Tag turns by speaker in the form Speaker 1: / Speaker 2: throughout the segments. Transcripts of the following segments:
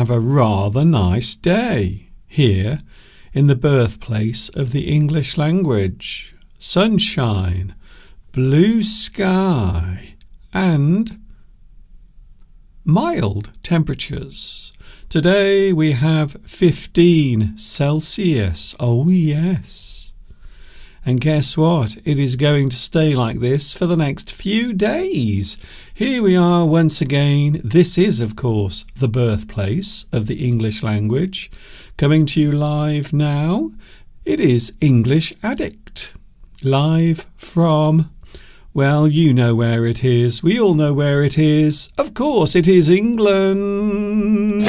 Speaker 1: have a rather nice day here in the birthplace of the English language. Sunshine, blue sky, and mild temperatures. Today we have 15 Celsius. Oh yes. And guess what? It is going to stay like this for the next few days. Here we are once again. This is, of course, the birthplace of the English language. Coming to you live now, it is English Addict. Live from, well, you know where it is. We all know where it is. Of course, it is England.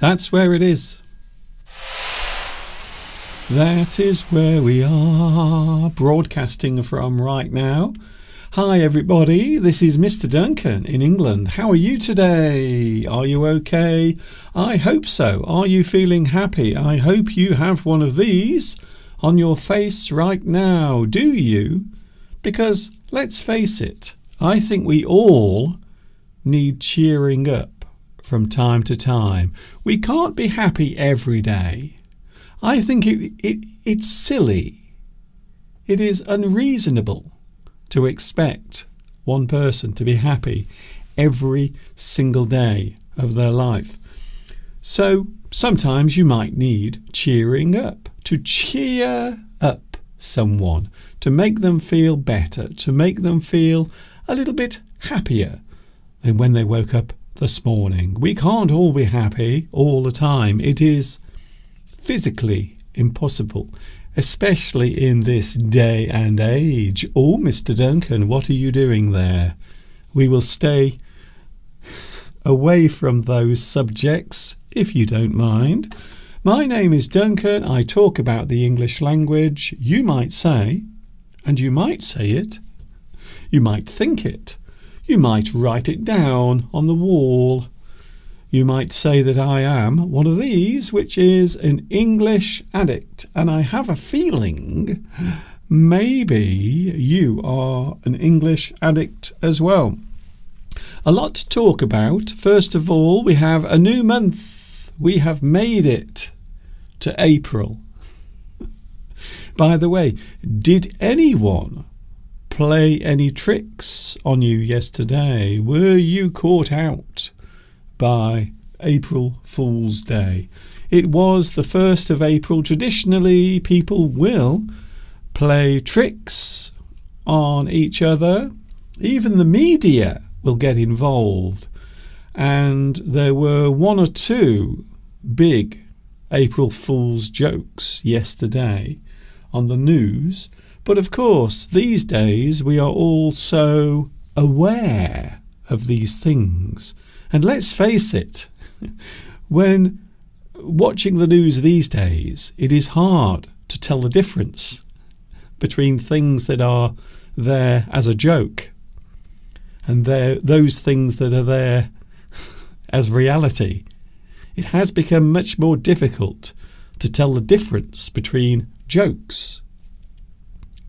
Speaker 1: That's where it is. That is where we are broadcasting from right now. Hi everybody, this is Mr. Duncan in England. How are you today? Are you okay? I hope so. Are you feeling happy? I hope you have one of these on your face right now. Do you? Because let's face it, I think we all need cheering up from time to time. We can't be happy every day. I think it's silly. It is unreasonable to expect one person to be happy every single day of their life. So sometimes you might need cheering up, to cheer up someone, to make them feel better, to make them feel a little bit happier than when they woke up this morning. We can't all be happy all the time. It is physically impossible, especially in this day and age. Oh, Mr. Duncan, what are you doing there? We will stay away from those subjects, if you don't mind. My name is Duncan. I talk about the English language. You might say, and you might say it, you might think it, you might write it down on the wall. You might say that I am one of these, which is an English addict. And I have a feeling maybe you are an English addict as well. A lot to talk about. First of all, we have a new month. We have made it to April. By the way, did anyone play any tricks on you yesterday? Were you caught out by April Fool's Day? It was the 1st of April. Traditionally, people will play tricks on each other. Even the media will get involved. And there were one or two big April Fool's jokes yesterday on the news. But of course, these days we are all so aware of these things. And let's face it, when watching the news these days, it is hard to tell the difference between things that are there as a joke and those things that are there as reality. It has become much more difficult to tell the difference between jokes,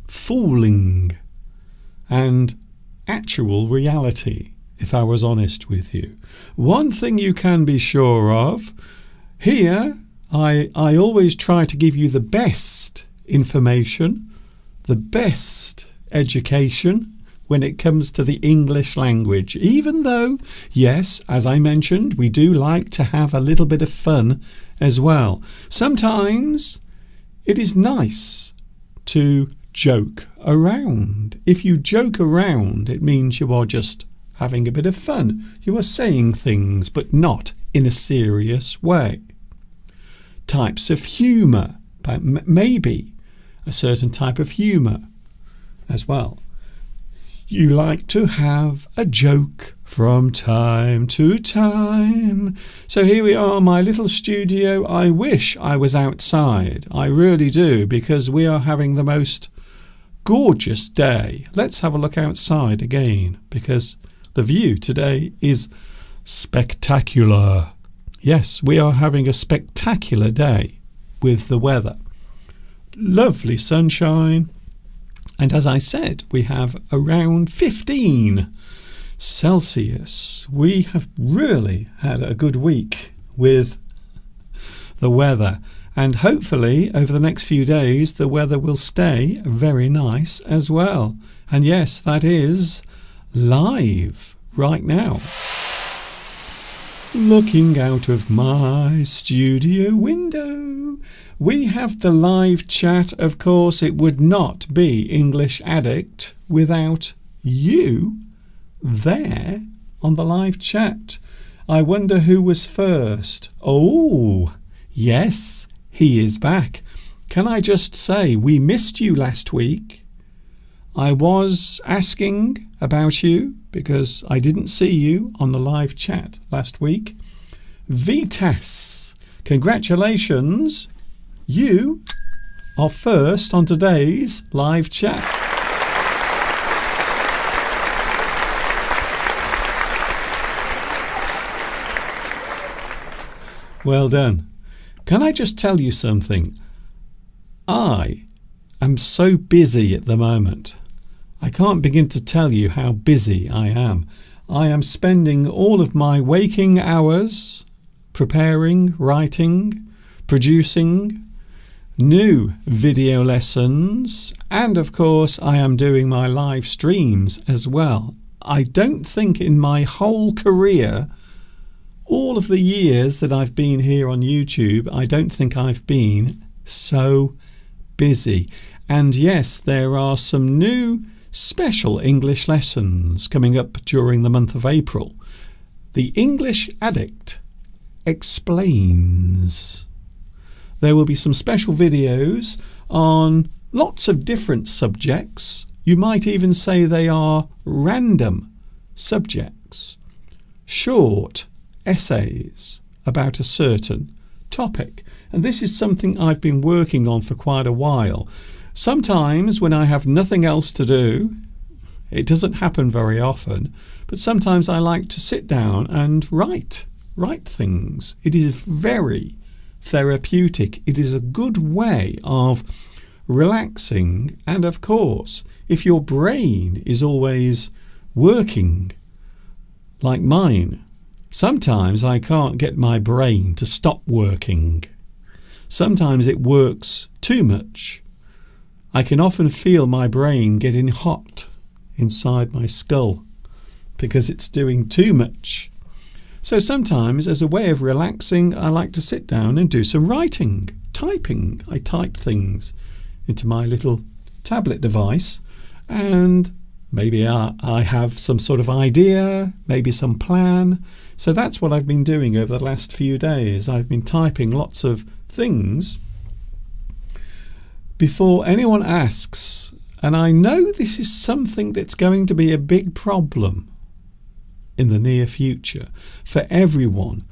Speaker 1: fooling, and actual reality, if I was honest with you. One thing you can be sure of, here I always try to give you the best information, the best education when it comes to the English language, even though, yes, as I mentioned, we do like to have a little bit of fun as well. Sometimes it is nice to joke around. If you joke around, it means you are just having a bit of fun. You are saying things, but not in a serious way. Types of humour, maybe a certain type of humour as well. You like to have a joke from time to time. So here we are, my little studio. I wish I was outside. I really do, because we are having the most gorgeous day. Let's have a look outside again, because the view today is spectacular. Yes, we are having a spectacular day with the weather. lovely sunshine. And as I said, we have around 15 Celsius. We have really had a good week with the weather. And hopefully over the next few days the weather will stay very nice as well. And yes, that is live right now. Looking out of my studio window, we have the live chat. Of course, it would not be English Addict without you there on the live chat. I wonder who was first. Oh, yes, he is back. Can I just say, we missed you last week. I was asking about you because I didn't see you on the live chat last week. Vitas, congratulations. You are first on today's live chat. Well done. Can I just tell you something? I am so busy at the moment. I can't begin to tell you how busy I am. I am spending all of my waking hours preparing, writing, producing new video lessons, and of course I am doing my live streams as well. I don't think in my whole career, all of the years that I've been here on YouTube, I don't think I've been so busy. And yes, there are some new special English lessons coming up during the month of April. The English Addict Explains. There will be some special videos on lots of different subjects. You might even say they are random subjects. Short essays about a certain topic. And this is something I've been working on for quite a while. Sometimes when I have nothing else to do, it doesn't happen very often, but sometimes I like to sit down and write things. It is very therapeutic. It is a good way of relaxing, and of course, if your brain is always working like mine, sometimes I can't get my brain to stop working. Sometimes it works too much. I can often feel my brain getting hot inside my skull because it's doing too much. So sometimes, as a way of relaxing, I like to sit down and do some writing, typing. I type things into my little tablet device, and maybe I have some sort of idea, maybe some plan. So that's what I've been doing over the last few days. I've been typing lots of things before anyone asks, and I know this is something that's going to be a big problem in the near future for everyone.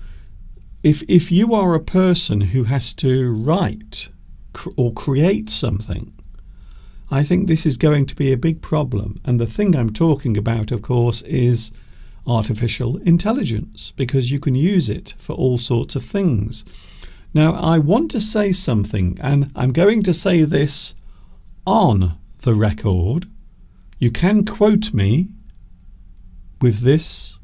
Speaker 1: If you are a person who has to write or create something, I think this is going to be a big problem. And the thing I'm talking about, of course, is artificial intelligence, because you can use it for all sorts of things. Now, I want to say something, and I'm going to say this on the record. You can quote me with this.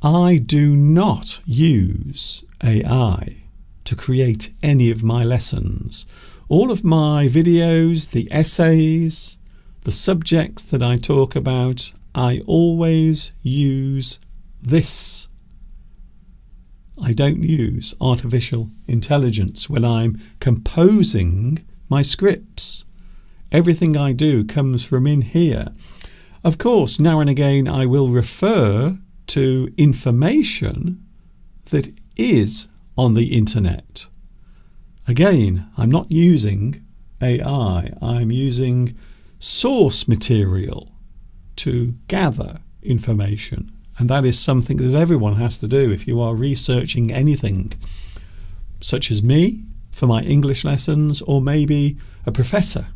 Speaker 1: I do not use AI to create any of my lessons. All of my videos, the essays, the subjects that I talk about, I always use this. I don't use artificial intelligence when I'm composing my scripts. Everything I do comes from in here. Of course, now and again I will refer to information that is on the internet. Again, I'm not using AI. I'm using source material to gather information. And that is something that everyone has to do if you are researching anything, such as me for my English lessons, or maybe a professor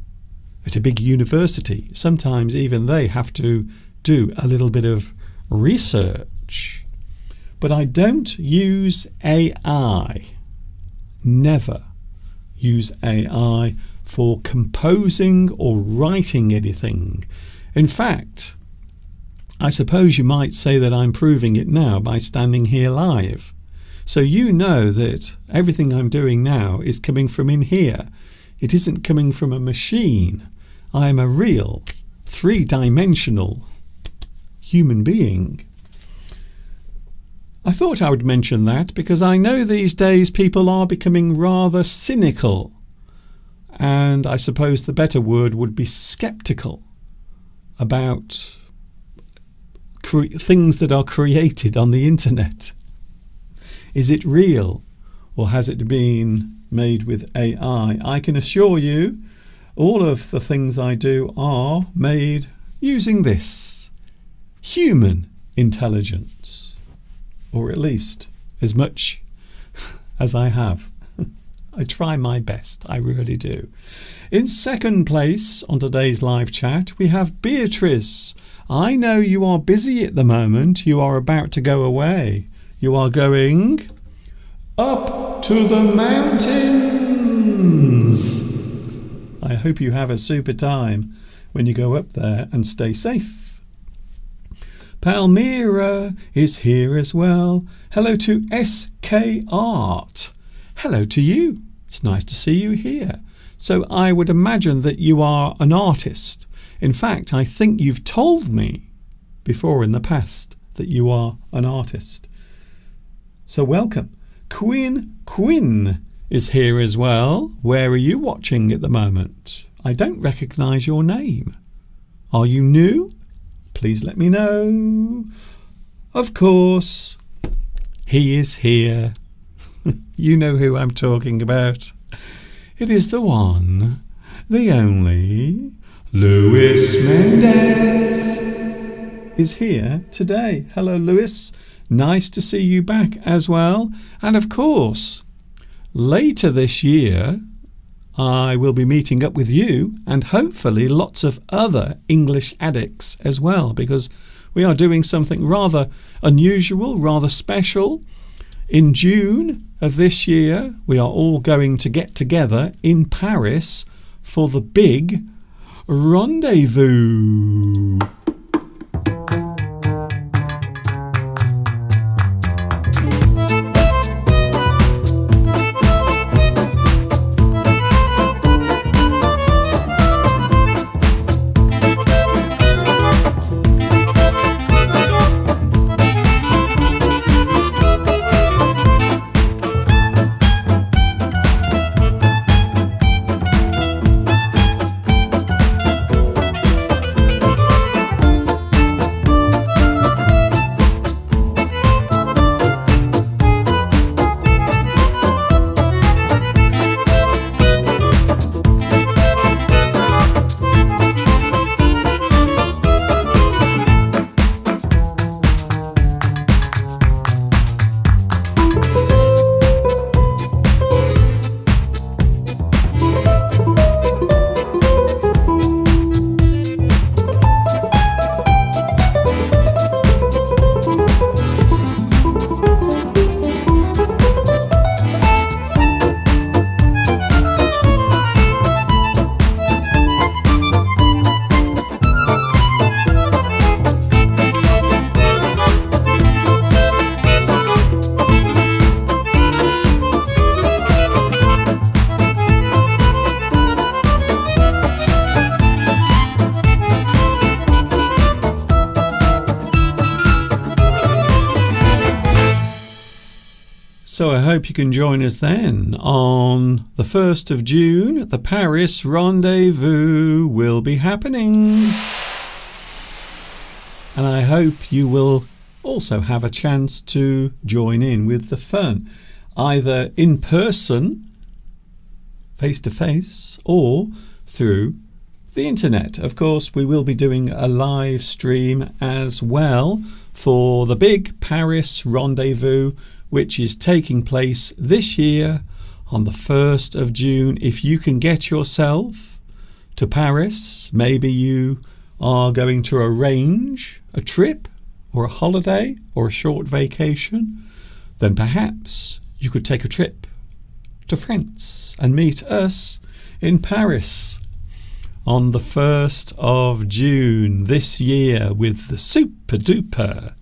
Speaker 1: at a big university. Sometimes even they have to do a little bit of research. But I don't use AI. Never. use AI for composing or writing anything. In fact, I suppose you might say that I'm proving it now by standing here live. So you know that everything I'm doing now is coming from in here. It isn't coming from a machine. I am a real, three-dimensional human being. I thought I would mention that because I know these days people are becoming rather cynical, and I suppose the better word would be skeptical about things that are created on the internet. Is it real, or has it been made with AI? I can assure you all of the things I do are made using this human intelligence, or at least as much as I have. I try my best, I really do. In second place on today's live chat, we have Beatrice. I know you are busy at the moment. You are about to go away. You are going up to the mountains. I hope you have a super time when you go up there, and stay safe. Palmyra is here as well. Hello to SK Art. Hello to you. It's nice to see you here. So I would imagine that you are an artist. In fact, I think you've told me before in the past that you are an artist. So welcome. Quinn is here as well. Where are you watching at the moment? I don't recognise your name. Are you new? Please let me know. Of course, he is here. You know who I'm talking about. It is the one, the only, Luis Mendez is here today. Hello, Luis. Nice to see you back as well. And of course, later this year, I will be meeting up with you and hopefully lots of other English addicts as well, because we are doing something rather unusual, rather special. In June of this year, we are all going to get together in Paris for the big rendezvous. So I hope you can join us then. On the 1st of June, the Paris Rendezvous will be happening. And I hope you will also have a chance to join in with the fun, either in person, face to face, or through the internet. Of course, we will be doing a live stream as well for the big Paris Rendezvous, which is taking place this year on the 1st of June. If you can get yourself to Paris, maybe you are going to arrange a trip or a holiday or a short vacation, then perhaps you could take a trip to France and meet us in Paris on the 1st of June this year with the super duper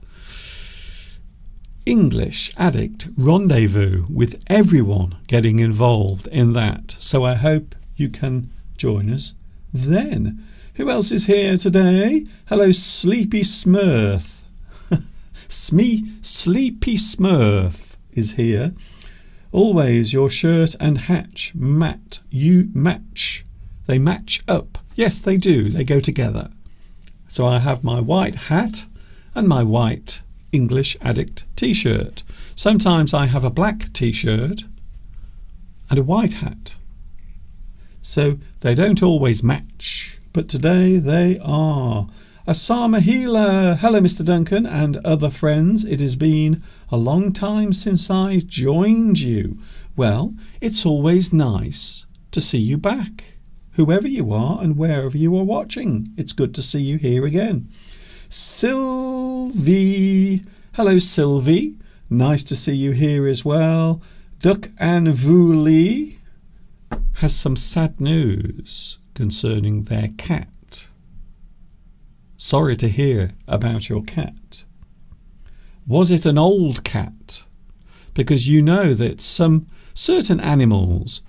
Speaker 1: English Addict Rendezvous, with everyone getting involved in that. So I hope you can join us then. Who else is here today? Hello, Sleepy Smurf. Sleepy Smurf is here. Always your shirt and hatch match. They match up. Yes, they do. They go together. So I have my white hat and my white English Addict t-shirt. Sometimes I have a black t-shirt and a white hat. So they don't always match, but today they are. Asama Healer, hello Mr. Duncan and other friends. It has been a long time since I joined you. Well, it's always nice to see you back, whoever you are and wherever you are watching. It's good to see you here again. Sylvie, hello Sylvie, nice to see you here as well. Duck and Vuli has some sad news concerning their cat. Sorry to hear about your cat. Was it an old cat? Because you know that certain animals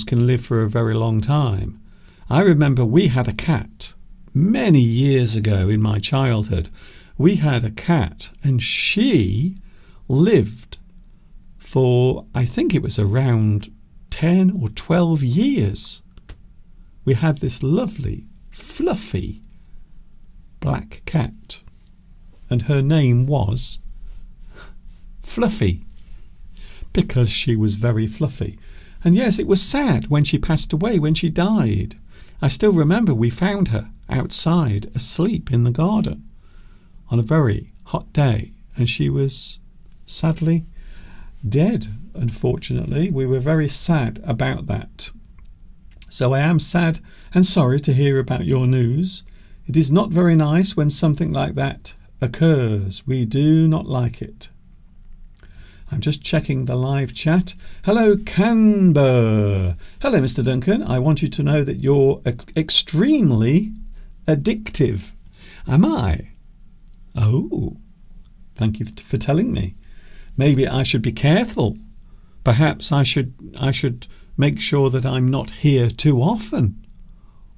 Speaker 1: can live for a very long time. I remember we had a cat many years ago in my childhood. We had a cat and she lived for, I think it was around 10 or 12 years. We had this lovely, fluffy black cat, and her name was Fluffy, because she was very fluffy. And yes, it was sad when she passed away, when she died. I still remember we found her outside asleep in the garden on a very hot day, and she was sadly dead, unfortunately. We were very sad about that. So I am sad and sorry to hear about your news. It is not very nice when something like that occurs. We do not like it. I'm just checking the live chat. Hello, Canberra. Hello, Mr. Duncan. I want you to know that you're extremely addictive. Am I? Oh, thank you for telling me. Maybe I should be careful. Perhaps I should make sure that I'm not here too often,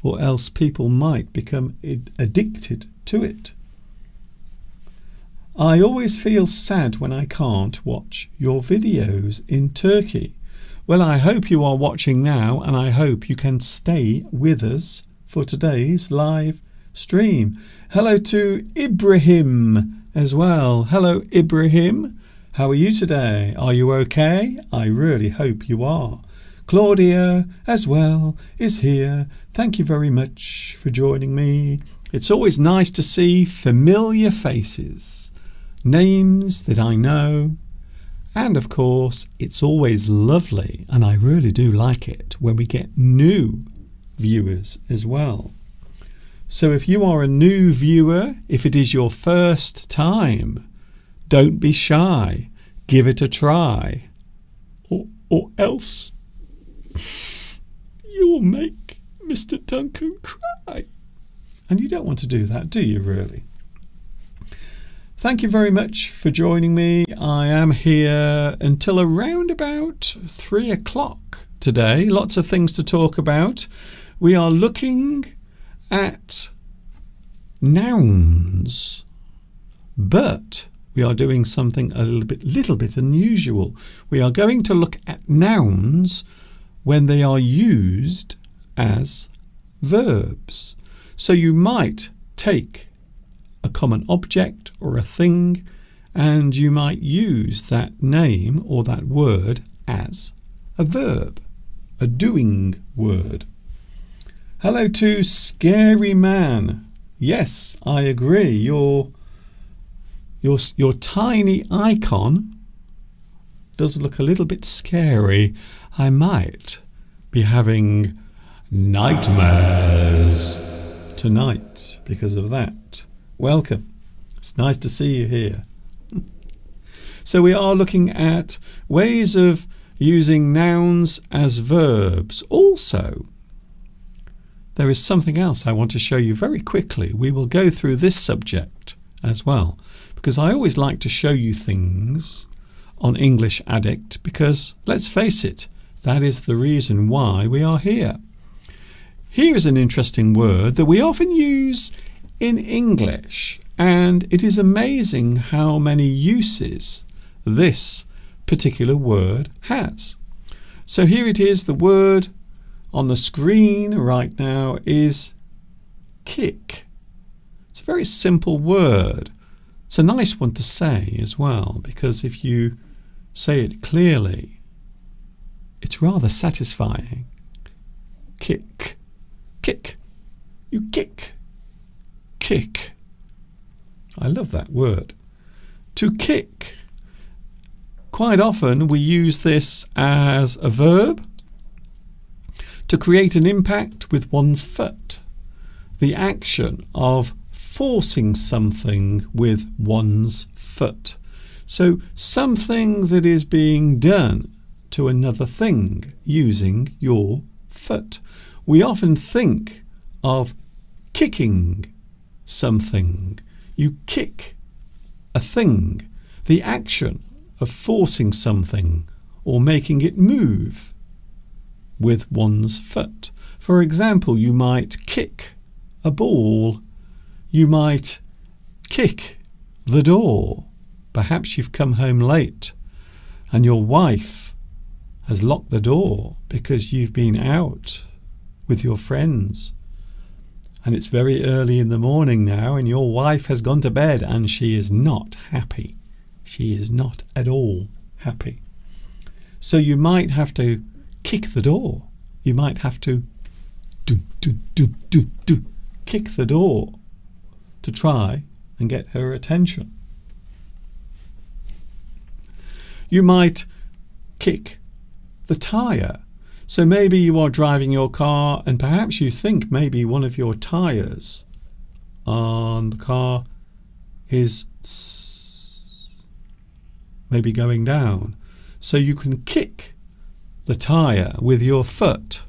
Speaker 1: or else people might become addicted to it. I always feel sad when I can't watch your videos in Turkey. Well, I hope you are watching now, and I hope you can stay with us for today's live stream. Hello to Ibrahim as well. Hello, Ibrahim. How are you today? Are you okay? I really hope you are. Claudia as well is here. Thank you very much for joining me. It's always nice to see familiar faces, names that I know, and of course it's always lovely, and I really do like it when we get new viewers as well. So if you are a new viewer, if it is your first time, don't be shy, give it a try, or else you'll make Mr. Duncan cry. And you don't want to do that, do you really? Thank you very much for joining me. I am here until around about 3 o'clock today. Lots of things to talk about. We are looking at nouns, but we are doing something a little bit unusual. We are going to look at nouns when they are used as verbs. So you might take a common object or a thing, and you might use that name or that word as a verb, a doing word. Hello to Scary Man. Yes, I agree. Your tiny icon does look a little bit scary. I might be having nightmares tonight because of that. Welcome. It's nice to see you here. So we are looking at ways of using nouns as verbs. Also, there is something else I want to show you very quickly. We will go through this subject as well, because I always like to show you things on English Addict, because let's face it, that is the reason why we are here. Here is an interesting word that we often use in English, and it is amazing how many uses this particular word has. So here it is. The word on the screen right now is kick. It's a very simple word. It's a nice one to say as well, because if you say it clearly, it's rather satisfying. Kick. Kick. You kick. Kick. I love that word. To kick. Quite often we use this as a verb to create an impact with one's foot. The action of forcing something with one's foot. So something that is being done to another thing using your foot. We often think of kicking something. You kick a thing. The action of forcing something or making it move with one's foot. For example, you might kick a ball. You might kick the door. Perhaps you've come home late and your wife has locked the door because you've been out with your friends. And it's very early in the morning now, and your wife has gone to bed, and she is not happy. She is not at all happy. So you might have to kick the door. You might have to kick the door to try and get her attention. You might kick the tyre. So maybe you are driving your car and perhaps you think maybe one of your tyres on the car is maybe going down. So you can kick the tyre with your foot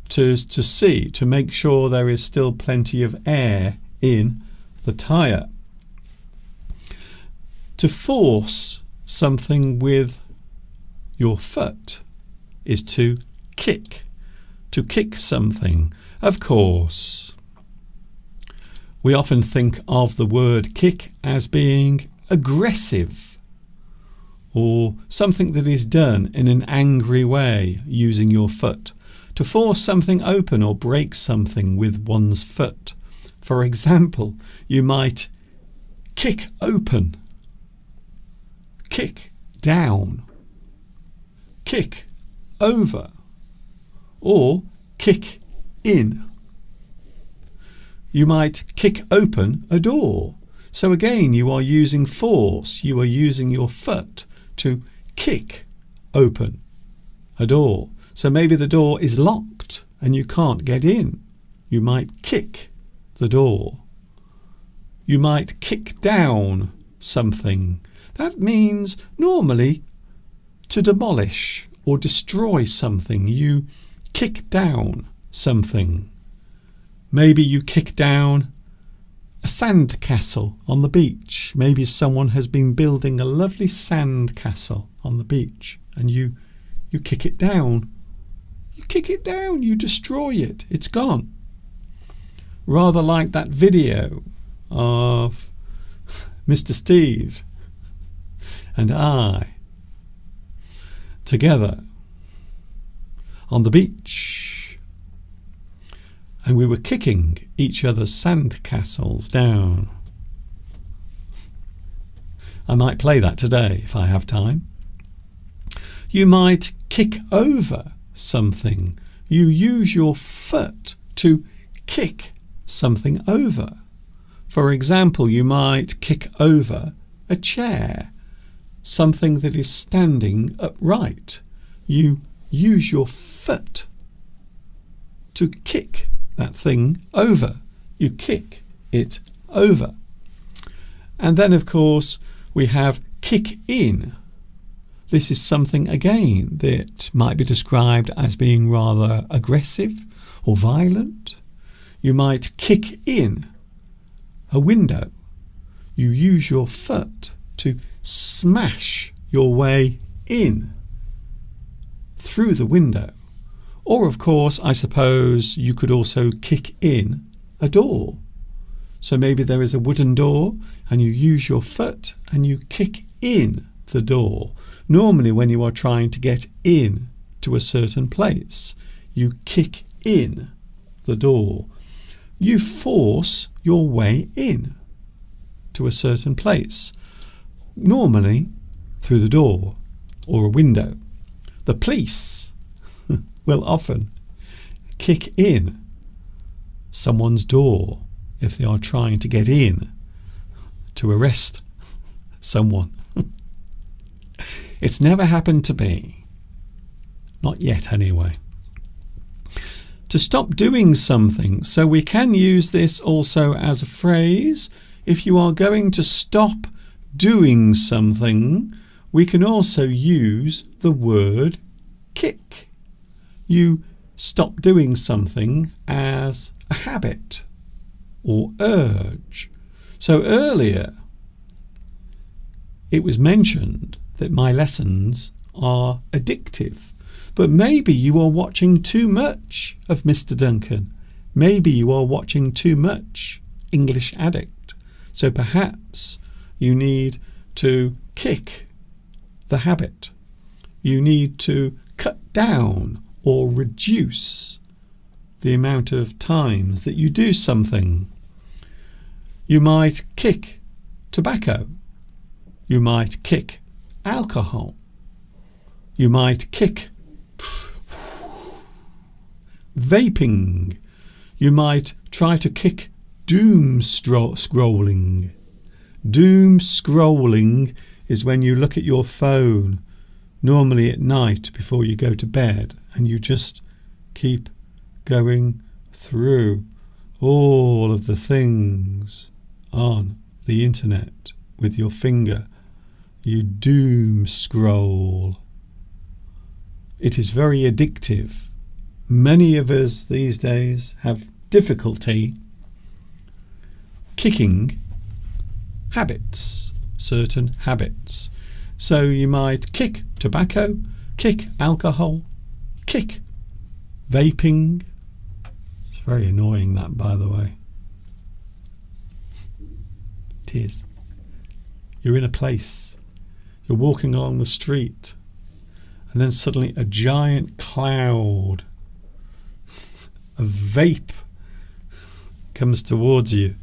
Speaker 1: to make sure there is still plenty of air in the tyre. To force something with your foot is to kick. To kick something. Of course, we often think of the word kick as being aggressive or something that is done in an angry way using your foot. To force something open or break something with one's foot. For example, you might kick open, kick down, kick over, or kick in. You might kick open a door. So again, you are using force. You are using your foot to kick open a door. So maybe the door is locked and you can't get in. You might kick the door. You might kick down something. That means normally to demolish or destroy something. You kick down something. Maybe you kick down a sand castle on the beach. Maybe someone has been building a lovely sand castle on the beach and you kick it down. You kick it down, you destroy it, it's gone. Rather like that video of Mr. Steve and I together on the beach, and we were kicking each other's sand castles down. I might play that today if I have time. You might kick over something. You use your foot to kick something over. For example, you might kick over a chair, something that is standing upright. You use your foot to kick that thing over. You kick it over. And then, of course, we have kick in. This is something, again, that might be described as being rather aggressive or violent. You might kick in a window. You use your foot to smash your way in through the window. Or, of course, I suppose you could also kick in a door. So maybe there is a wooden door and you use your foot and you kick in the door. Normally when you are trying to get in to a certain place, you kick in the door. You force your way in to a certain place, normally through the door or a window. The police will often kick in someone's door if they are trying to get in to arrest someone. It's never happened to me. Not yet, anyway. To stop doing something. So we can use this also as a phrase. If you are going to stop doing something, we can also use the word kick. You stop doing something as a habit or urge. So earlier it was mentioned that my lessons are addictive. But maybe you are watching too much of Mr. Duncan. Maybe you are watching too much English Addict. So perhaps you need to kick the habit. You need to cut down or reduce the amount of times that you do something. You might kick tobacco. You might kick alcohol. You might kick vaping. You might try to kick doom scrolling. Doom scrolling is when you look at your phone, normally at night before you go to bed, and you just keep going through all of the things on the internet with your finger. You doom scroll. It is very addictive. Many of us these days have difficulty kicking habits, certain habits. So you might kick tobacco, kick alcohol, kick vaping. It's very annoying, that, by the way. It is. You're in a place, you're walking along the street, and then suddenly a giant cloud of vape comes towards you.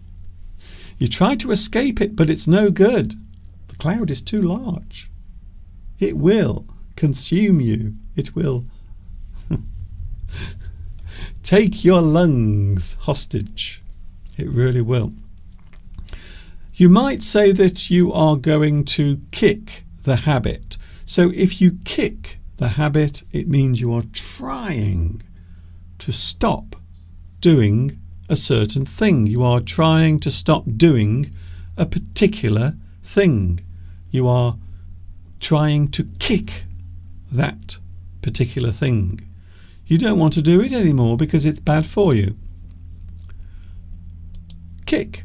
Speaker 1: You try to escape it, but it's no good. The cloud is too large. It will consume you. It will take your lungs hostage. It really will. You might say that you are going to kick the habit. So if you kick the habit, it means you are trying to stop doing a certain thing. You are trying to stop doing a particular thing. You are trying to kick that particular thing. You don't want to do it anymore because it's bad for you. Kick.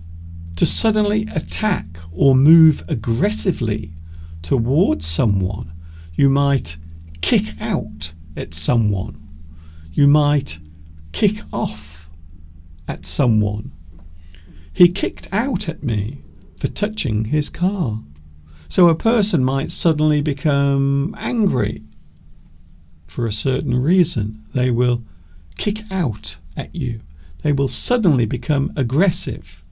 Speaker 1: To suddenly attack or move aggressively towards someone. You might kick out at someone. You might kick off at someone. He kicked out at me for touching his car. So a person might suddenly become angry for a certain reason. They will kick out at you. They will suddenly become aggressive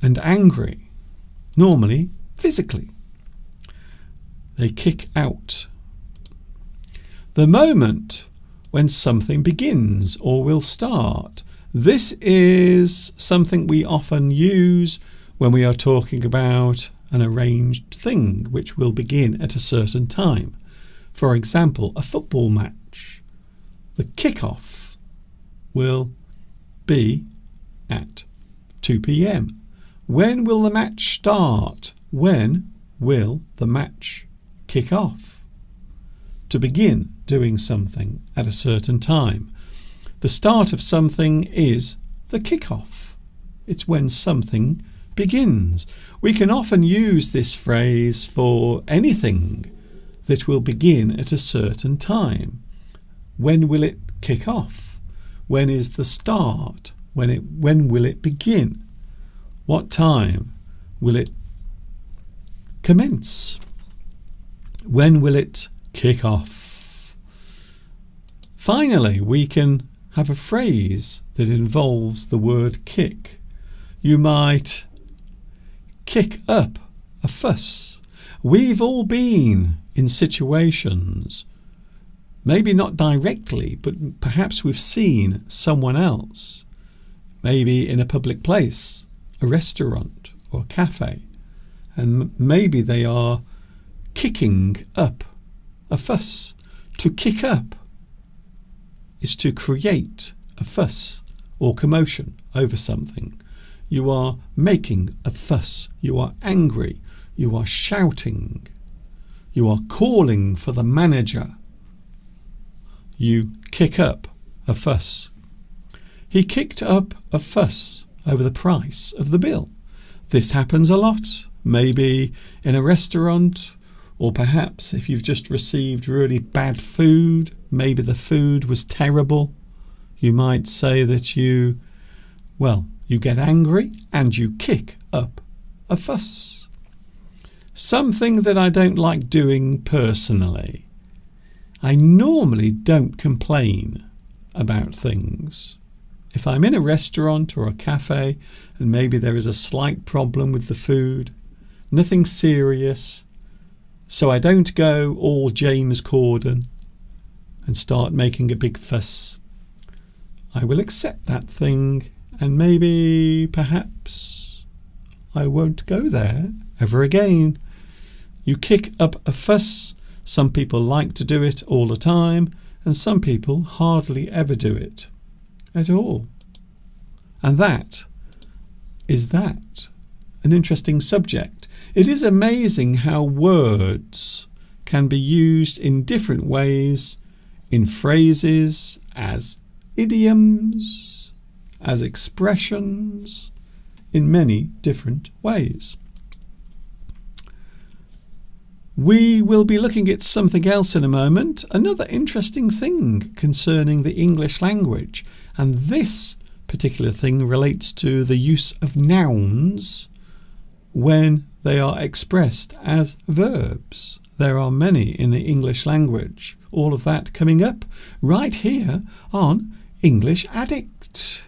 Speaker 1: and angry, normally physically. They kick out. The moment when something begins or will start. This is something we often use when we are talking about an arranged thing which will begin at a certain time. For example, a football match. The kick-off will be at 2 p.m. When will the match start? When will the match kick off, to begin doing something at a certain time. The start of something is the kick-off. It's when something begins. We can often use this phrase for anything that will begin at a certain time. When will it kick off? When is the start? When will it begin? What time will it commence? When will it kick off? Finally, we can have a phrase that involves the word kick. You might kick up a fuss. We've all been in situations, maybe not directly, but perhaps we've seen someone else, maybe in a public place, a restaurant or a cafe, and maybe they are kicking up a fuss. To kick up is to create a fuss or commotion over something. You are making a fuss. You are angry. You are shouting. You are calling for the manager. You kick up a fuss. He kicked up a fuss over the price of the bill. This happens a lot, maybe in a restaurant, or perhaps if you've just received really bad food, maybe the food was terrible. You might say that you get angry and you kick up a fuss. Something that I don't like doing personally. I normally don't complain about things. If I'm in a restaurant or a cafe and maybe there is a slight problem with the food, nothing serious, so I don't go all James Corden and start making a big fuss. I will accept that thing and maybe, perhaps, I won't go there ever again. You kick up a fuss. Some people like to do it all the time, and some people hardly ever do it at all. And that is that. An interesting subject. It is amazing how words can be used in different ways, in phrases, as idioms, as expressions, in many different ways. We will be looking at something else in a moment, another interesting thing concerning the English language, and this particular thing relates to the use of nouns when they are expressed as verbs. There are many in the English language. All of that coming up right here on English Addict.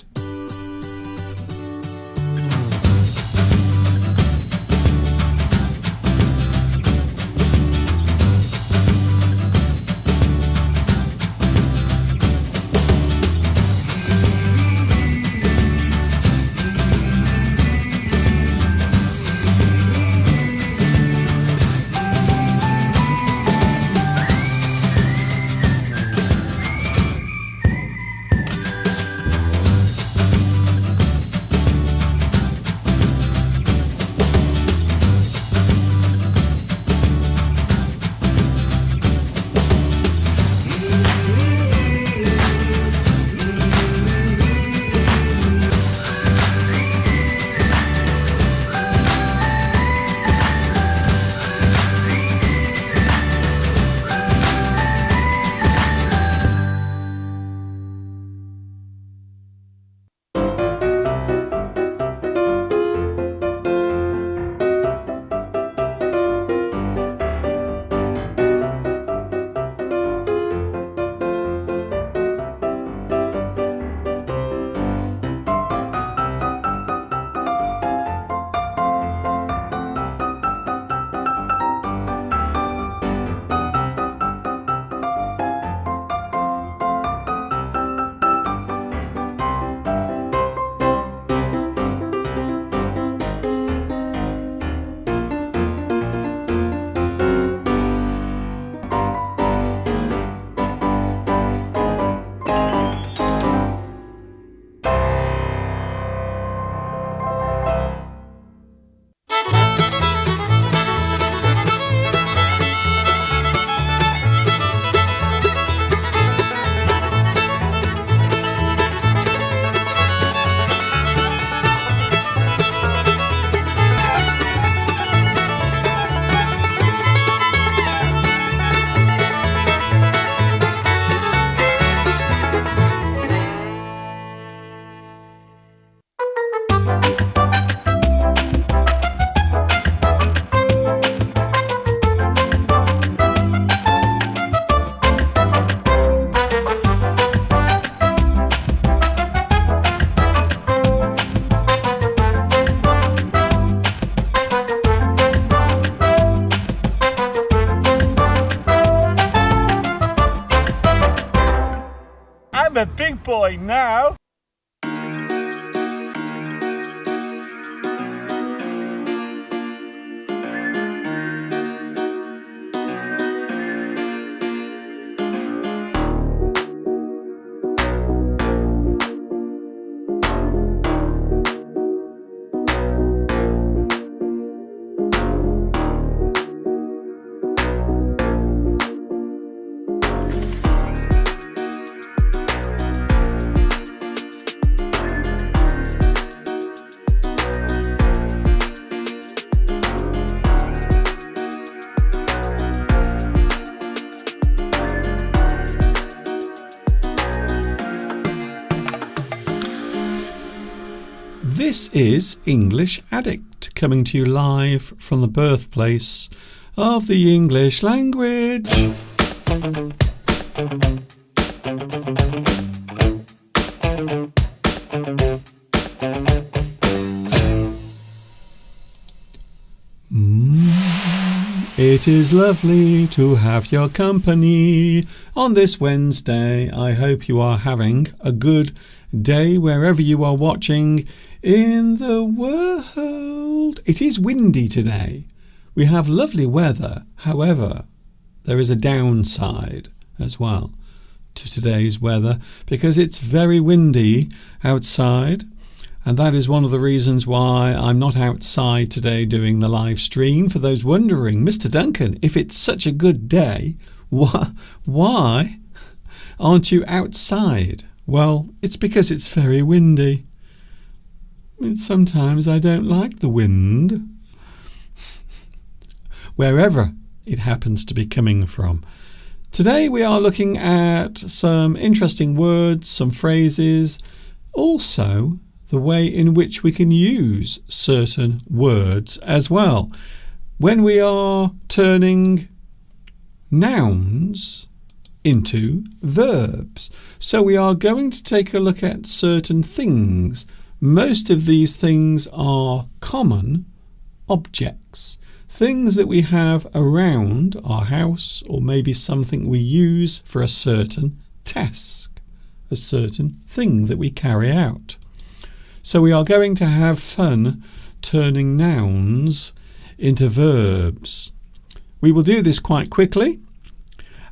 Speaker 2: boy now.
Speaker 1: This is English Addict, coming to you live from the birthplace of the English language. It is lovely to have your company on this Wednesday. I hope you are having a good day wherever you are watching in the world. It is windy today. We have lovely weather. However, there is a downside as well to today's weather because it's very windy outside. And that is one of the reasons why I'm not outside today doing the live stream. For those wondering, Mr. Duncan, if it's such a good day, why aren't you outside? Well, it's because it's very windy. Sometimes I don't like the wind, wherever it happens to be coming from. Today we are looking at some interesting words, some phrases, also the way in which we can use certain words as well when we are turning nouns into verbs. So we are going to take a look at certain things. Most of these things are common objects, things that we have around our house or maybe something we use for a certain task, a certain thing that we carry out. So we are going to have fun turning nouns into verbs. We will do this quite quickly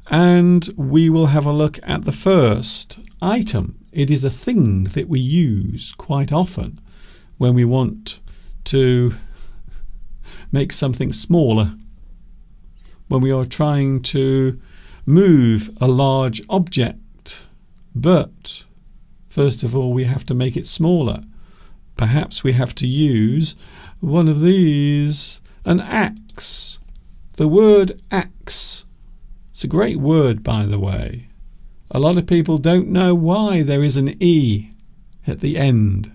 Speaker 1: and we will have a look at the first item. It is a thing that we use quite often when we want to make something smaller, when we are trying to move a large object. But first of all, we have to make it smaller. Perhaps we have to use one of these, an axe. The word axe. It's a great word, by the way. A lot of people don't know why there is an E at the end,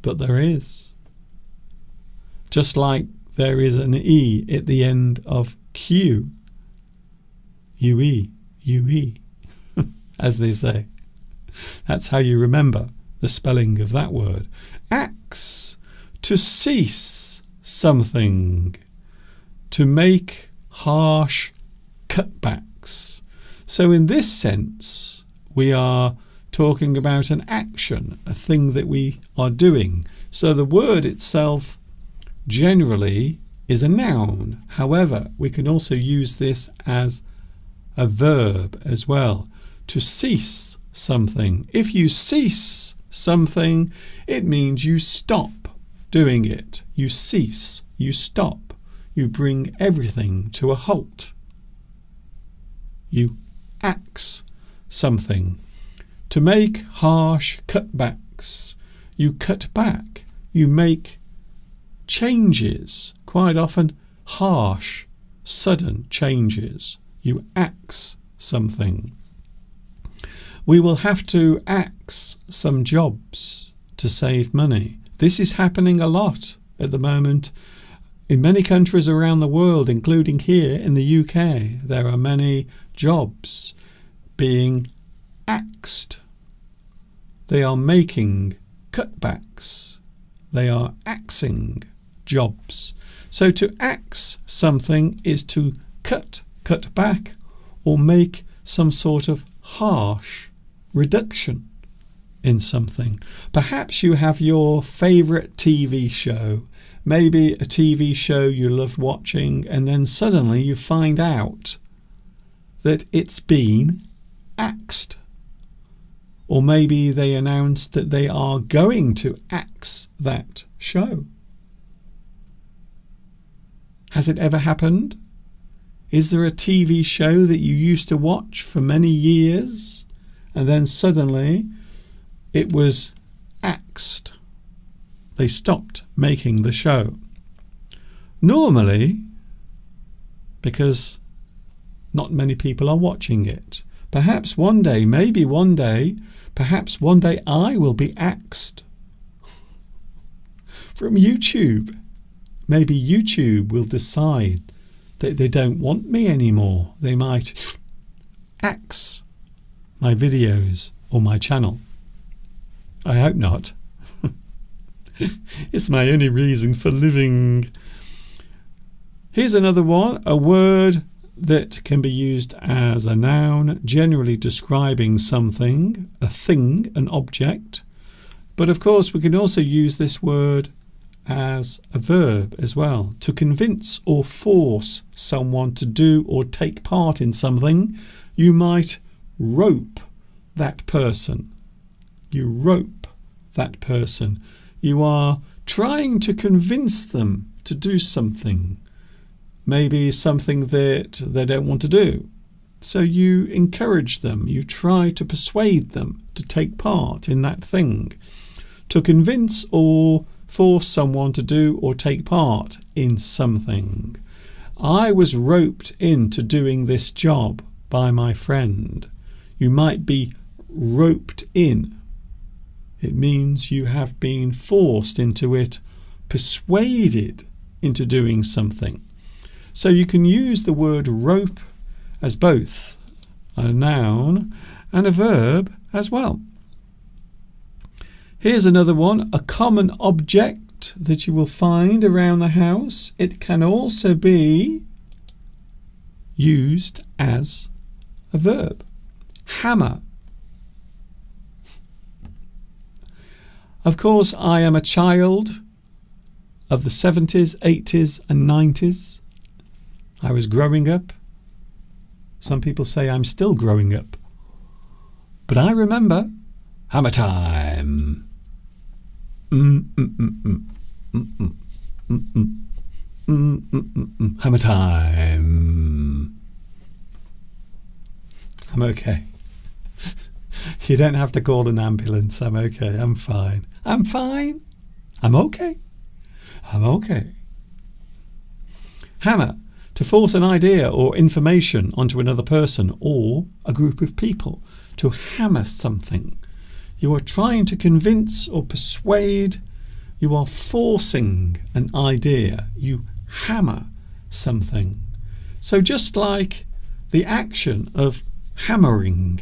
Speaker 1: but there is. Just like there is an E at the end of Q. UE, UE, as they say. That's how you remember the spelling of that word. Axe, to cease something, to make harsh cutbacks. So in this sense, we are talking about an action, a thing that we are doing. So the word itself generally is a noun. However, we can also use this as a verb as well, to cease something. If you cease something, it means you stop doing it. You cease, you stop, you bring everything to a halt. You axe something. To make harsh cutbacks. You cut back. You make changes, quite often harsh, sudden changes. You axe something. We will have to axe some jobs to save money. This is happening a lot at the moment in many countries around the world, including here in the UK. There are many jobs being axed. They are making cutbacks. They are axing jobs. So to axe something is to cut back, or make some sort of harsh reduction in something. Perhaps you have your favourite TV show, maybe a TV show you love watching, and then suddenly you find out that it's been axed. Or maybe they announced that they are going to axe that show. Has it ever happened? Is there a TV show that you used to watch for many years and then suddenly it was axed? They stopped making the show. Normally, because not many people are watching it. Perhaps one day, perhaps one day I will be axed from YouTube. Maybe YouTube will decide that they don't want me anymore. They might axe my videos or my channel. I hope not. It's my only reason for living. Here's another one, a word that can be used as a noun, generally describing something, a thing, an object. But of course we can also use this word as a verb as well. To convince or force someone to do or take part in something, you might rope that person. You rope that person. You are trying to convince them to do something. Maybe something that they don't want to do. So you encourage them. You try to persuade them to take part in that thing. To convince or force someone to do or take part in something. I was roped into doing this job by my friend. You might be roped in. It means you have been forced into it, persuaded into doing something. So you can use the word rope as both a noun and a verb as well. Here's another one, a common object that you will find around the house. It can also be used as a verb. Hammer. Of course, I am a child of the 70s, 80s and 90s. I was growing up. Some people say I'm still growing up. But I remember hammer time. Hammer time. I'm okay. You don't have to call an ambulance. I'm okay. I'm fine. I'm fine. I'm okay. I'm okay. Hammer. To force an idea or information onto another person or a group of people. To hammer something. You are trying to convince or persuade. You are forcing an idea. You hammer something. So just like the action of hammering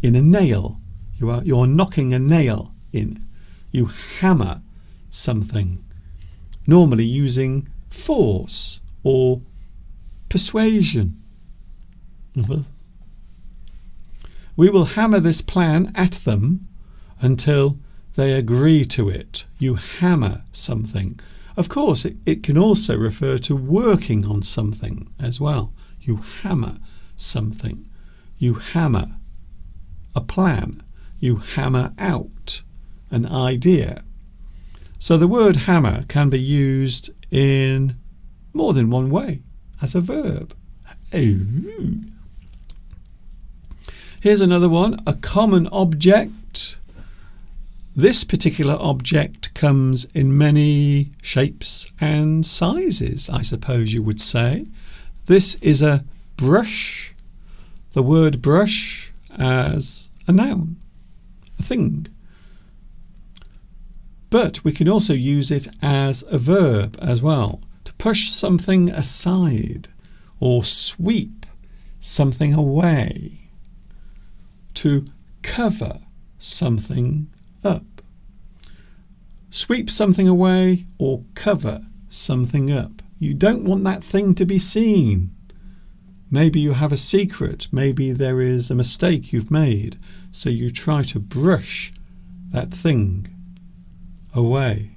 Speaker 1: in a nail, you're knocking a nail in. You hammer something, normally using force or persuasion. We will hammer this plan at them until they agree to it. You hammer something. Of course, it can also refer to working on something as well. You hammer something. You hammer a plan. You hammer out an idea. So the word hammer can be used in more than one way as a verb. Oh. Here's another one, a common object. This particular object comes in many shapes and sizes, I suppose you would say. This is a brush. The word brush as a noun, a thing. But we can also use it as a verb as well. To push something aside or sweep something away. To cover something up. Sweep something away or cover something up. You don't want that thing to be seen. Maybe you have a secret. Maybe there is a mistake you've made. So you try to brush that thing away.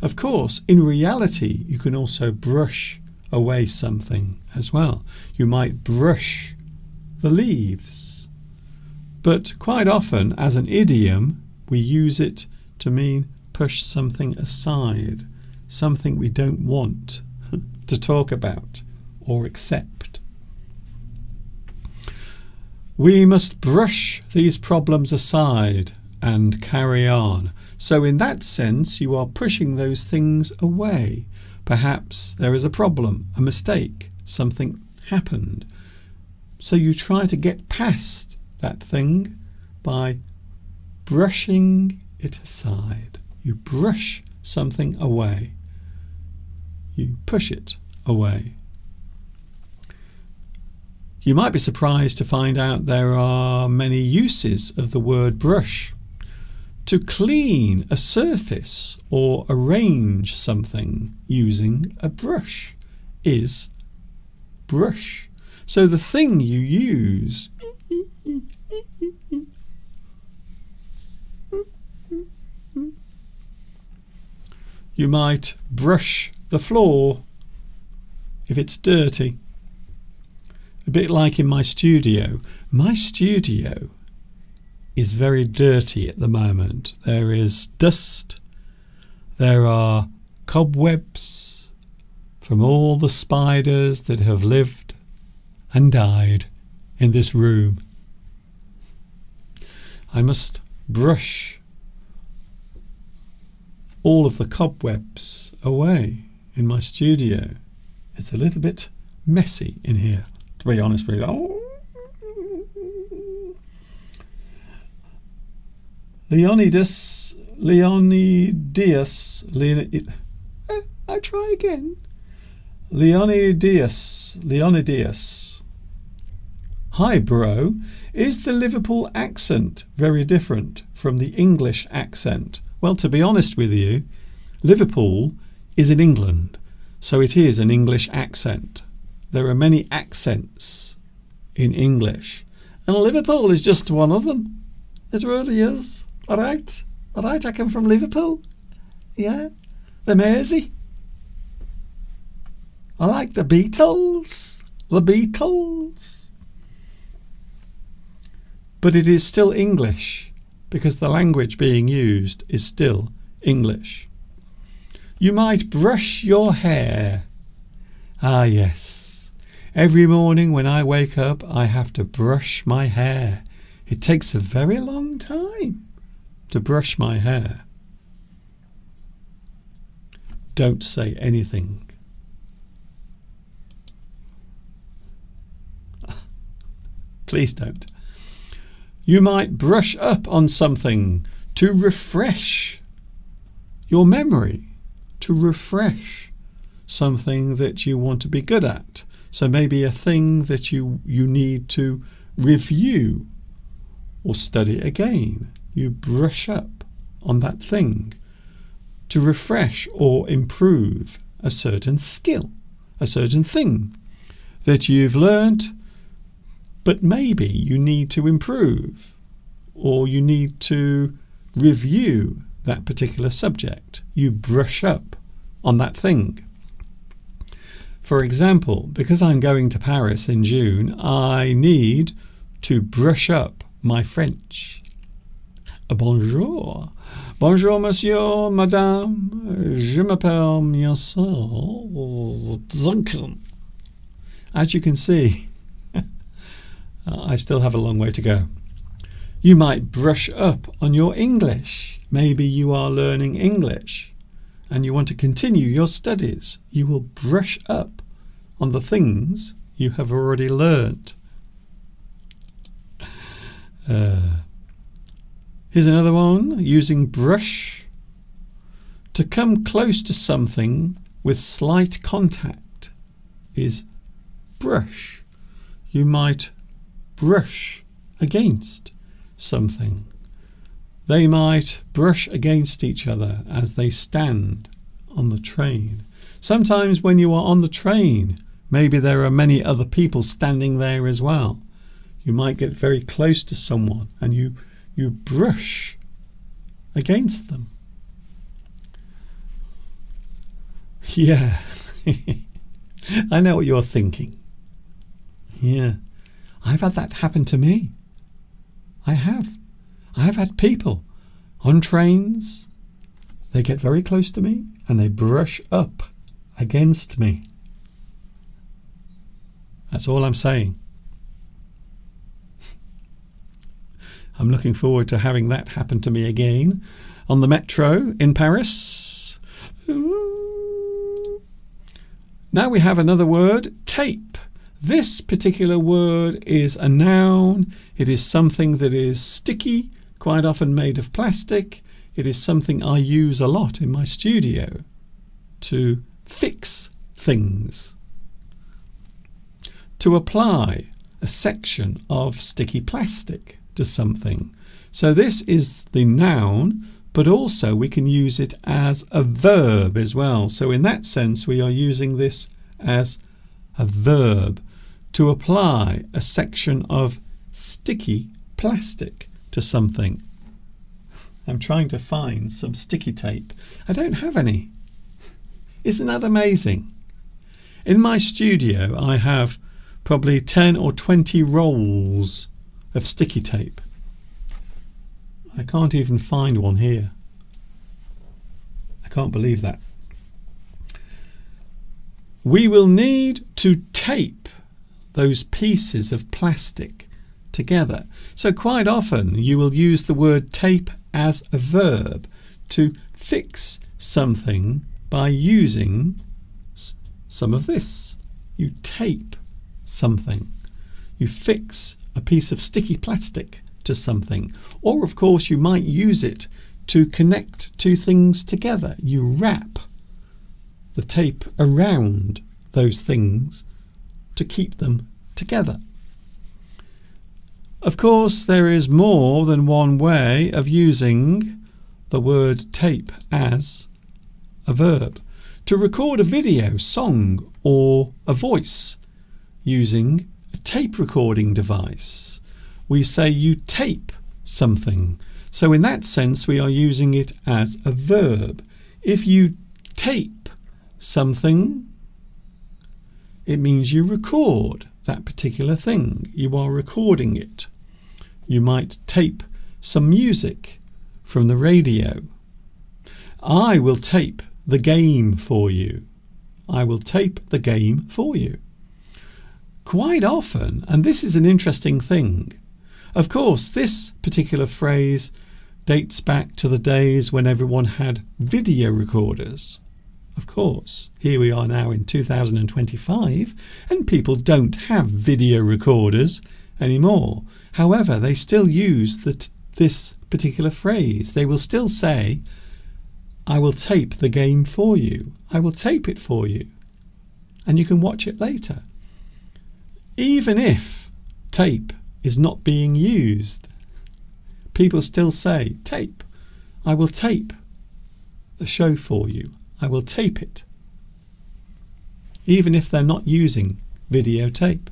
Speaker 1: Of course, in reality, you can also brush away something as well. You might brush the leaves. But quite often, as an idiom, we use it to mean push something aside, something we don't want to talk about or accept. We must brush these problems aside and carry on. So in that sense, you are pushing those things away. Perhaps there is a problem, a mistake, something happened. So you try to get past that thing by brushing it aside. You brush something away. You push it away. You might be surprised to find out there are many uses of the word brush. To clean a surface or arrange something using a brush is brush. So the thing you use you might brush the floor if it's dirty. A bit like in my studio. My studio is very dirty at the moment. There is dust. There are cobwebs from all the spiders that have lived and died in this room. I must brush all of the cobwebs away in my studio. It's a little bit messy in here, to be honest with you. Leonidas, I try again. Leonidas. Hi, bro. Is the Liverpool accent very different from the English accent? Well, to be honest with you, Liverpool is in England, so it is an English accent. There are many accents in English, and Liverpool is just one of them. It really is. All right, I come from Liverpool. Yeah, the Mersey. I like the Beatles. But it is still English because the language being used is still English. You might brush your hair. Ah, yes. Every morning when I wake up, I have to brush my hair. It takes a very long time to brush my hair. Don't say anything. Please don't. You might brush up on something to refresh your memory, to refresh something that you want to be good at. So maybe a thing that you need to review or study again. You brush up on that thing to refresh or improve a certain skill, a certain thing that you've learnt, but maybe you need to improve or you need to review that particular subject. You brush up on that thing. For example, because I'm going to Paris in June, I need to brush up my French. Bonjour. Bonjour, monsieur, madame. Je m'appelle Duncan. As you can see, I still have a long way to go. You might brush up on your English. Maybe you are learning English and you want to continue your studies. You will brush up on the things you have already learnt. Here's another one. Using brush. To come close to something with slight contact is brush. You might brush against something. They might brush against each other as they stand on the train. Sometimes when you are on the train Maybe there are many other people standing there as well. You might get very close to someone and you brush against them. Yeah, I know what you're thinking. Yeah, I've had that happen to me. I have had people on trains, they get very close to me and they brush up against me. That's all I'm saying. I'm looking forward to having that happen to me again on the metro in Paris. Now we have another word, tape. This particular word is a noun. It is something that is sticky, quite often made of plastic. It is something I use a lot in my studio to fix things. To apply a section of sticky plastic to something. So this is the noun, but also we can use it as a verb as well. So in that sense, we are using this as a verb to apply a section of sticky plastic to something. I'm trying to find some sticky tape. I don't have any. Isn't that amazing? In my studio, I have probably 10 or 20 rolls of sticky tape. I can't even find one here. I can't believe that. We will need to tape those pieces of plastic together. So quite often you will use the word tape as a verb to fix something by using some of this. You tape something. You fix a piece of sticky plastic to something. Or of course you might use it to connect two things together. You wrap the tape around those things to keep them together. Of course, there is more than one way of using the word tape as a verb. To record a video, song, or a voice using a tape recording device, we say you tape something. So in that sense, we are using it as a verb. If you tape something, it means you record that particular thing. You are recording it. You might tape some music from the radio. I will tape the game for you. I will tape the game for you. Quite often, and this is an interesting thing, of course, this particular phrase dates back to the days when everyone had video recorders. Of course, here we are now in 2025 and people don't have video recorders anymore. However, they still use this particular phrase. They will still say, I will tape the game for you. I will tape it for you. And you can watch it later. Even if tape is not being used, people still say, tape. I will tape the show for you. I will tape it. Even if they're not using videotape.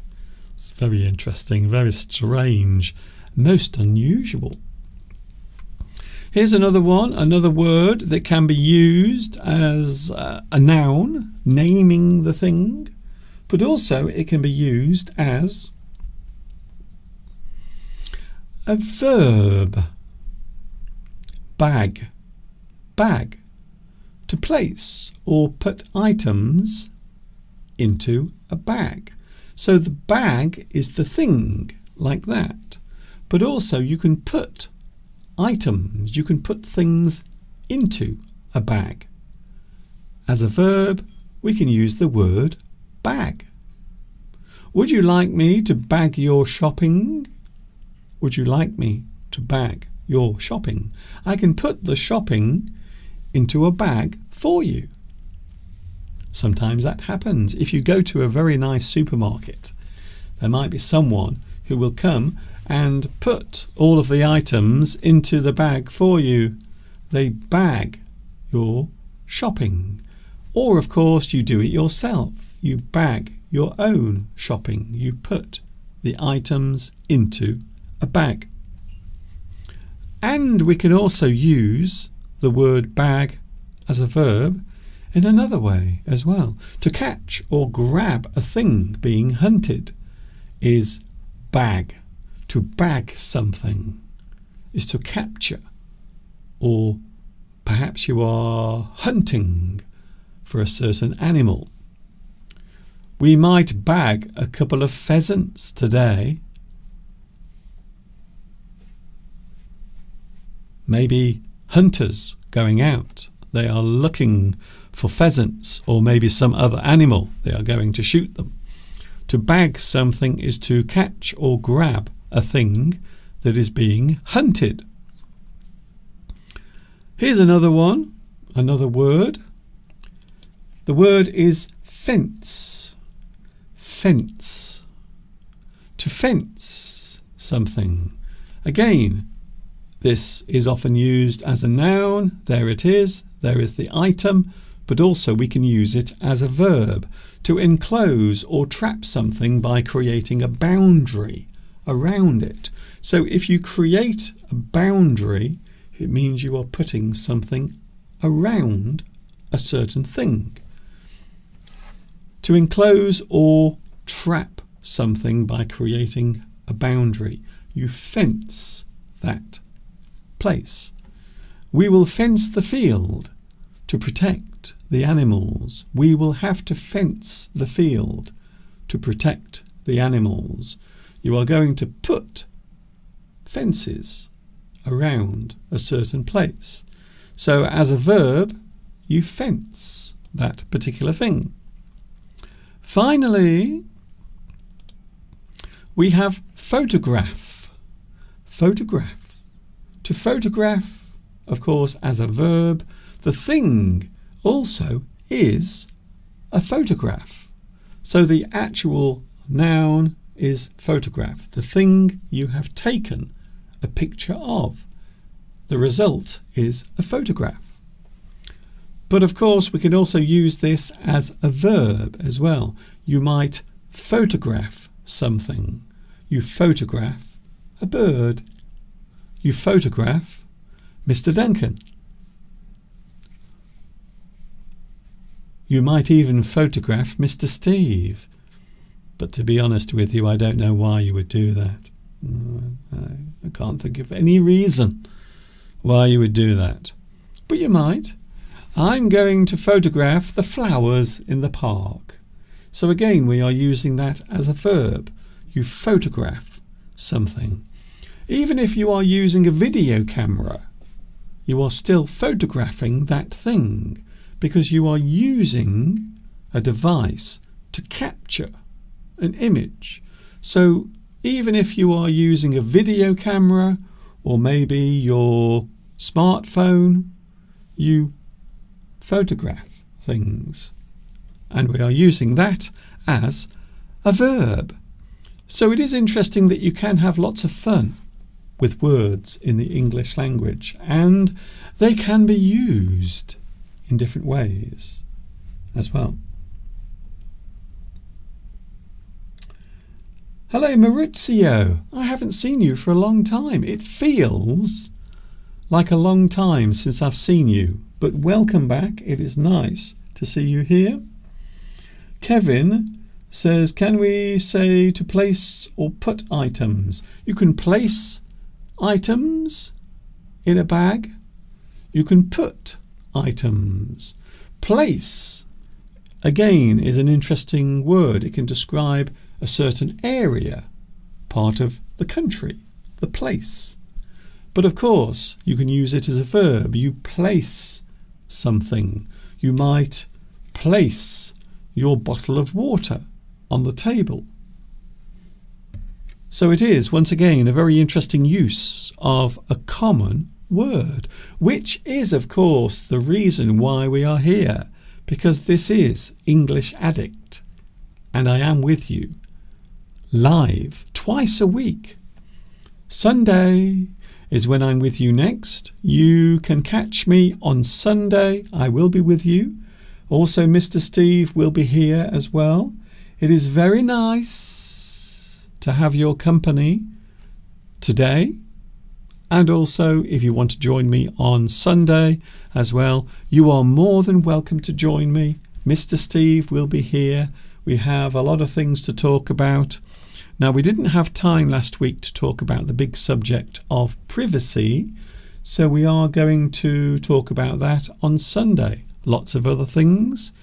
Speaker 1: It's very interesting, very strange, most unusual. Here's another one, another word that can be used as a noun, naming the thing, but also it can be used as a verb. Bag. Bag. To place or put items into a bag. So the bag is the thing, like that. But also you can put items, you can put things into a bag. As a verb, we can use the word bag. Would you like me to bag your shopping? Would you like me to bag your shopping? I can put the shopping into a bag for you. Sometimes that happens. If you go to a very nice supermarket, there might be someone who will come and put all of the items into the bag for you. They bag your shopping. Or of course you do it yourself. You bag your own shopping. You put the items into a bag. And we can also use the word bag as a verb in another way as well. To catch or grab a thing being hunted is bag. To bag something is to capture, or perhaps you are hunting for a certain animal. We might bag a couple of pheasants today. Maybe hunters going out. They are looking for pheasants or maybe some other animal. They are going to shoot them. To bag something is to catch or grab a thing that is being hunted. Here's another one, another word. The word is fence. Fence. To fence something. Again, this is often used as a noun. There it is. There is the item. But also we can use it as a verb. To enclose or trap something by creating a boundary around it. So if you create a boundary, it means you are putting something around a certain thing. To enclose or trap something by creating a boundary. You fence that place. We will fence the field to protect the animals. We will have to fence the field to protect the animals. You are going to put fences around a certain place. So as a verb, you fence that particular thing. Finally, we have photograph. Photograph. To photograph, of course, as a verb, the thing also is a photograph. So the actual noun is photograph, the thing you have taken a picture of. The result is a photograph. But of course we can also use this as a verb as well. You might photograph something. You photograph a bird. You photograph Mr. Duncan. You might even photograph Mr. Steve. But to be honest with you, I don't know why you would do that. I can't think of any reason why you would do that. But you might. I'm going to photograph the flowers in the park. So again, we are using that as a verb. You photograph something. Even if you are using a video camera, you are still photographing that thing because you are using a device to capture an image. So even if you are using a video camera or maybe your smartphone, you photograph things. And we are using that as a verb. So it is interesting that you can have lots of fun with words in the English language, and they can be used in different ways as well. Hello Maurizio, I haven't seen you for a long time. It feels like a long time since I've seen you, but welcome back. It is nice to see you here. Kevin says, can we say to place or put items? You can place items in a bag. You can put items. Place, again, is an interesting word. It can describe a certain area, part of the country, the place. But of course, you can use it as a verb. You place something. You might place your bottle of water on the table. So it is, once again, a very interesting use of a common word, which is, of course, the reason why we are here, because this is English Addict, and I am with you live twice a week. Sunday is when I'm with you next. You can catch me on Sunday. I will be with you. Also, Mr. Steve will be here as well. It is very nice to have your company today. And also, if you want to join me on Sunday as well, you are more than welcome to join me. Mr. Steve will be here. We have a lot of things to talk about. Now, we didn't have time last week to talk about the big subject of privacy, so we are going to talk about that on Sunday. Lots of other things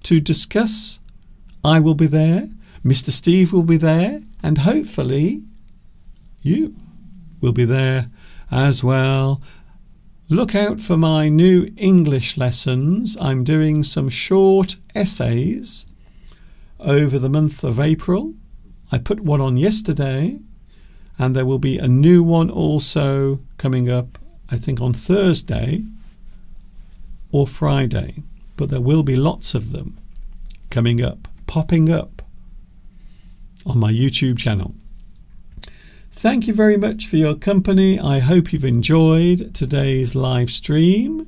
Speaker 1: to discuss. I will be there, Mr. Steve will be there, and hopefully you will be there as well. Look out for my new English lessons. I'm doing some short essays over the month of April. I put one on yesterday, and there will be a new one also coming up, I think on Thursday or Friday. But there will be lots of them coming up, popping up on my YouTube channel. Thank you very much for your company. I hope you've enjoyed today's live stream,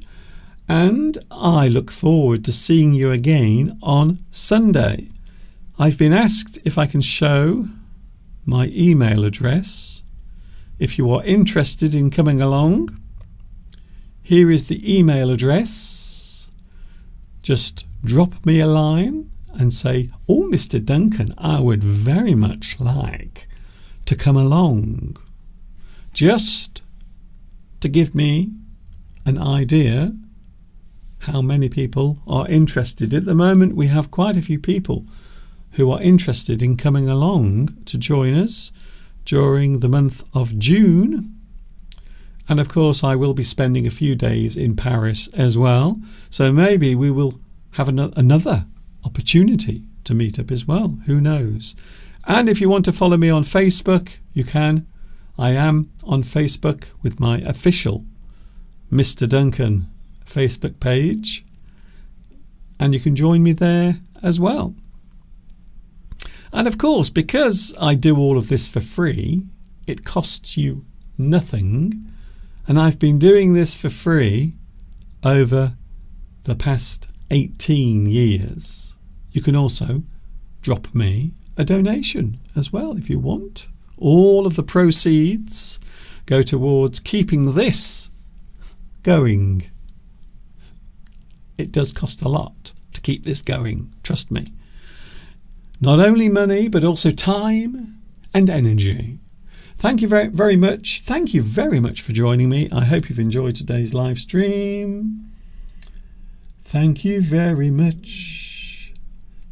Speaker 1: and I look forward to seeing you again on Sunday. I've been asked if I can show my email address. If you are interested in coming along, here is the email address. Just drop me a line and say, "Oh, Mr. Duncan, I would very much like to come along," just to give me an idea how many people are interested. At the moment, we have quite a few people who are interested in coming along to join us during the month of June. And of course, I will be spending a few days in Paris as well, so maybe we will have another opportunity to meet up as well. Who knows? And if you want to follow me on Facebook, you can. I am on Facebook with my official Mr. Duncan Facebook page, and you can join me there as well. And of course, because I do all of this for free, it costs you nothing, and I've been doing this for free over the past 18 years. You can also drop me a donation as well if you want. All of the proceeds go towards keeping this going. It does cost a lot to keep this going, trust me. Not only money, but also time and energy. Thank you very, very much. Thank you very much for joining me. I hope you've enjoyed today's live stream. Thank you very much.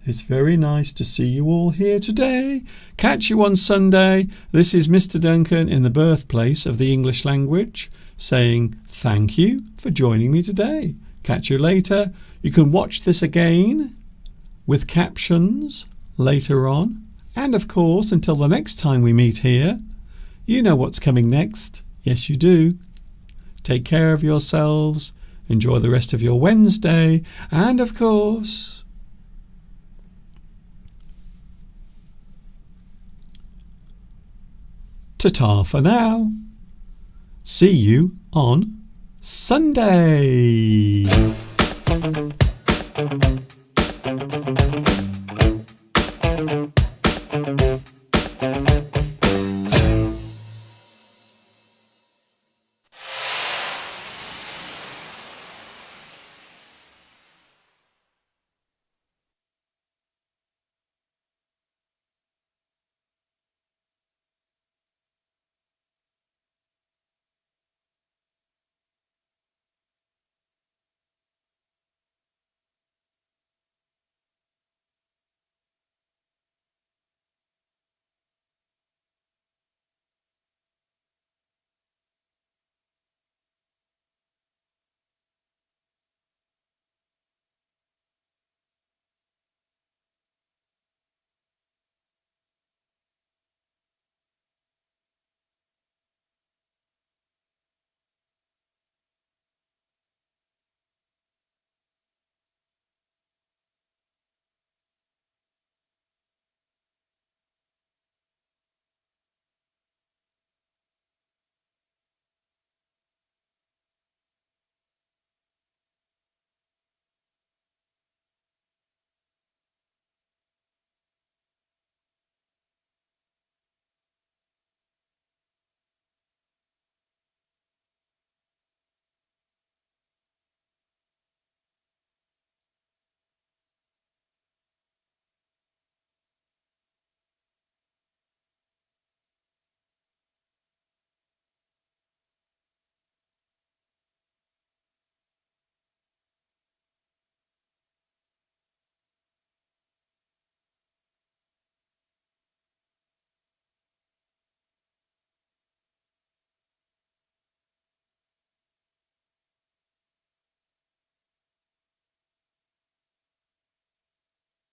Speaker 1: It's very nice to see you all here today. Catch you on Sunday. This is Mr. Duncan in the birthplace of the English language, saying thank you for joining me today. Catch you later. You can watch this again with captions later on. And of course, until the next time we meet here, you know what's coming next. Yes, you do. Take care of yourselves. Enjoy the rest of your Wednesday. And of course, ta-ta for now. See you on Sunday.